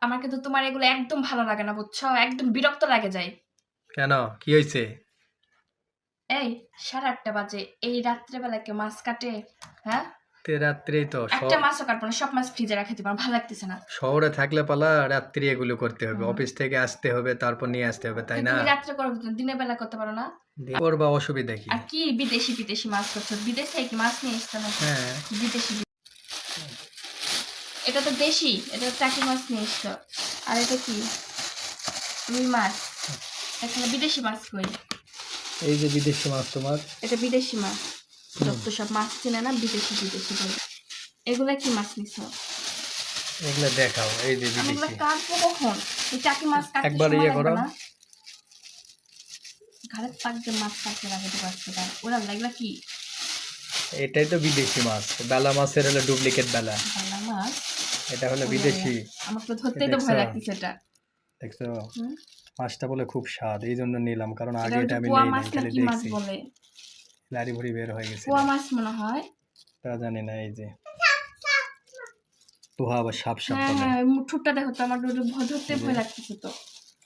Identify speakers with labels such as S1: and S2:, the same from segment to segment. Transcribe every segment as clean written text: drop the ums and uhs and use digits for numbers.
S1: আমার কিন্তু তোমার এগুলো একদম ভালো লাগে না, বুঝছো? একদম বিরক্ত লাগে যায়।
S2: কেন, কি হয়েছে?
S1: এই 8:30 বাজে, এই রাত্রেবেলা কেউ মাছ কাটে? হ্যাঁ,
S2: রাত্রেই তো
S1: একটা মাছও কাটবো না, সব মাছ ফ্রিজে রাখে দিবো, ভালো লাগতেছে না।
S2: শহরে থাকলে পালা রাত্রি এগুলো করতে হবে, অফিস থেকে আসতে হবে, তারপর নিয়ে আসতে হবে, তাই না?
S1: তুমি রাত্রে করো, দিনের বেলা করতে পারো না?
S2: করবা, অসুবিধা কি?
S1: আর কি বিদেশি বিদেশি মাছ করছো? বিদেশে কি মাছ নিয়ে এসছো না?
S2: হ্যাঁ,
S1: বিদেশি। এটা তো দেশি, এটা টাকি মাছ নিয়ে এসছো। আর এটা কি? রুই মাছ। এখানে বিদেশি মাছ কই?
S2: এই যে বিদেশি মাছ তোমার।
S1: এটা বিদেশি মাছ। যত সব মাছ চেনে না বিদেশি বিদেশি বলে। এগুলা কি মাছ নিছো?
S2: এগুলা দেখাও, এই যে
S1: আমি এগুলা
S2: বিদেশি।
S1: কাটবো কখন? এই টাকি মাছ কাটতে
S2: একবার
S1: সময়
S2: ইয়ে
S1: লাগবে
S2: করো।
S1: না? ঘাড়ের পাক দিয়ে মাছ কাটতে লাগে তো পারছে না। ওরা লাগলা কি?
S2: এটাই তো বিদেশি মাছ, বেলা মাছের হলো ডুপ্লিকেট বেলা।
S1: ভালা মাছ।
S2: এটা হলো বিদেশি।
S1: আমার তো ধরতেই তো ভয় লাগতেছে এটা।
S2: দেখছো,
S1: হুম?
S2: মাছটা বলে খুব স্বাদ, এই জন্য নিলাম, কারণ
S1: এটা
S2: আগে
S1: ওই
S2: এটা
S1: যে
S2: আমি
S1: পোয়া
S2: নেই
S1: মাছ
S2: নাই,
S1: না
S2: খালি
S1: কি মাছ
S2: দেখছি।
S1: বলে?
S2: লারি ভুড়ি বের হয়ে গেছে,
S1: পোয়া মাছ মনে হয়।
S2: তা জানি না। এই যে তোহা আবার সাপ সাপ
S1: হ্যাঁ
S2: বলে।
S1: হ্যাঁ, ঠোঁটটা দেখো তো, আমার ধরতে ভয় লাগতেছে তো।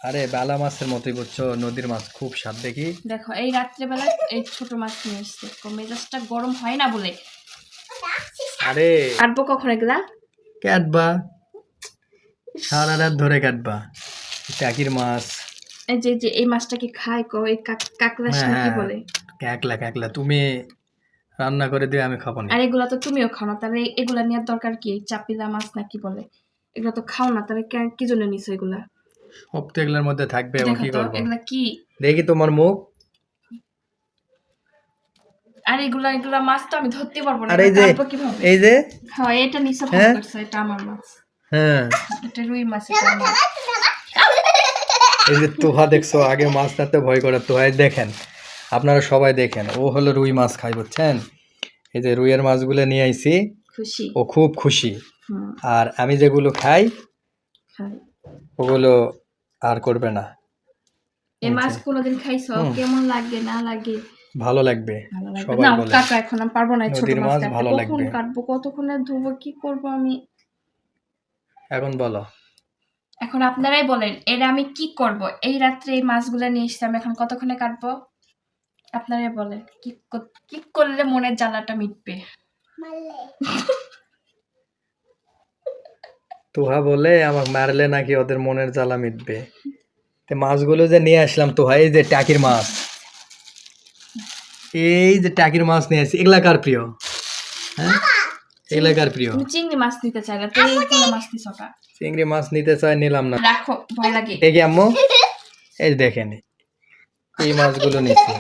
S2: আরে বেলা মাছের মতোই, বুঝছো, নদীর মাছ খুব স্বাদ দেখি।
S1: দেখো এই রাত্রেবেলা এই ছোট মাছ নিয়ে এসছে, মেজাজটা গরম হয় না বলে।
S2: আরে
S1: কাটবো কখন এগুলা?
S2: কাটবা, সারা রাত ধরে কাটবা। টাকির মাছ।
S1: এই যে যে এই মাছটা কি খায় কো? এই কাকড়া
S2: হ্যাঁ
S1: কি
S2: হ্যাঁ,
S1: বলে?
S2: একলা একলা তুমি রান্না করে দিয়ে আমি খাবো না।
S1: আর এগুলা তো তুমিও খাও না, তাহলে এগুলা নেওয়ার দরকার কি? এই চাপিলা মাছ না কি বলে, এগুলা তো খাও না, তাহলে কি জন্য নিছো এগুলা?
S2: সব তো এগুলোর মধ্যে থাকবে, এবং
S1: দেখো
S2: কি
S1: তো
S2: করবো?
S1: এগুলা কি?
S2: দেখি তোমার মুখ।
S1: আর এগুলা মাছ তো আমি ধরতে পারবো না,
S2: আর
S1: এগুলা
S2: এই যে,
S1: কাটবো কিভাবে?
S2: এই যে,
S1: হ্যাঁ, এটা নিচে ভাগ
S2: হ্যাঁ
S1: করছে, এটা আমার মাছ।
S2: হ্যাঁ,
S1: এটা রুই মাছ, এটা আমার।
S2: এই যে তোহা দেখছো, আগে মাছ ধরতে ভয় করে, তোহাই দেখেন, আপনারা সবাই দেখেন, ও হলো রুই মাছ খাই, বুঝছেন? এই যে রুইয়ের মাছগুলো নিয়ে আইছি,
S1: খুশি।
S2: ও খুব খুশি।
S1: হুম,
S2: আর আমি যেগুলো খাই
S1: খাই।
S2: ওগুলো আর করবে না।
S1: এই মাছ কোনোদিন খাইছো?
S2: হুম।
S1: কেমন লাগে না লাগে?
S2: ভালো লাগবে,
S1: ভালো লাগবে
S2: সবাই
S1: না?
S2: বলে।
S1: কাটো, এখন আমি পারবো না এই ছোট
S2: নদীর
S1: মাছ
S2: মাছ
S1: কাটতে।
S2: ভালো
S1: কখন
S2: লাগবে।
S1: কাটবো, কতক্ষণে ধুবো, কি করবো আমি?
S2: এখন বলো।
S1: এখন আপনারাই বলেন, এর আমি কি করব? এই রাত্রে এই মাছগুলো নিয়ে এসেছি, আমি এখন কতক্ষণে কাটবো? আপনারাই বলেন, কি করলে মনের জ্বালাটা মিটবে?
S2: তোহা বলে আমাকে মারলে নাকি ওদের মনের জ্বালা মিটবে। তো মাছগুলো যে নিয়ে আসলাম তোহা, এই যে টাকির মাছ, এই যে টাকির মাছ নিয়ে আসছি, এগুলা কার প্রিয়? হ্যাঁ, এগুলা কার প্রিয়?
S1: তুমি চিংড়ি মাছ নিতে চাইলে তো এইগুলো মাছ নিছো কা?
S2: চিংড়ি মাছ নিতে চাই, নিলাম না।
S1: রাখো, ভয় লাগে।
S2: দেখি আম্মু, এই যে দেখেন, এই মাছগুলো নিচ্ছি।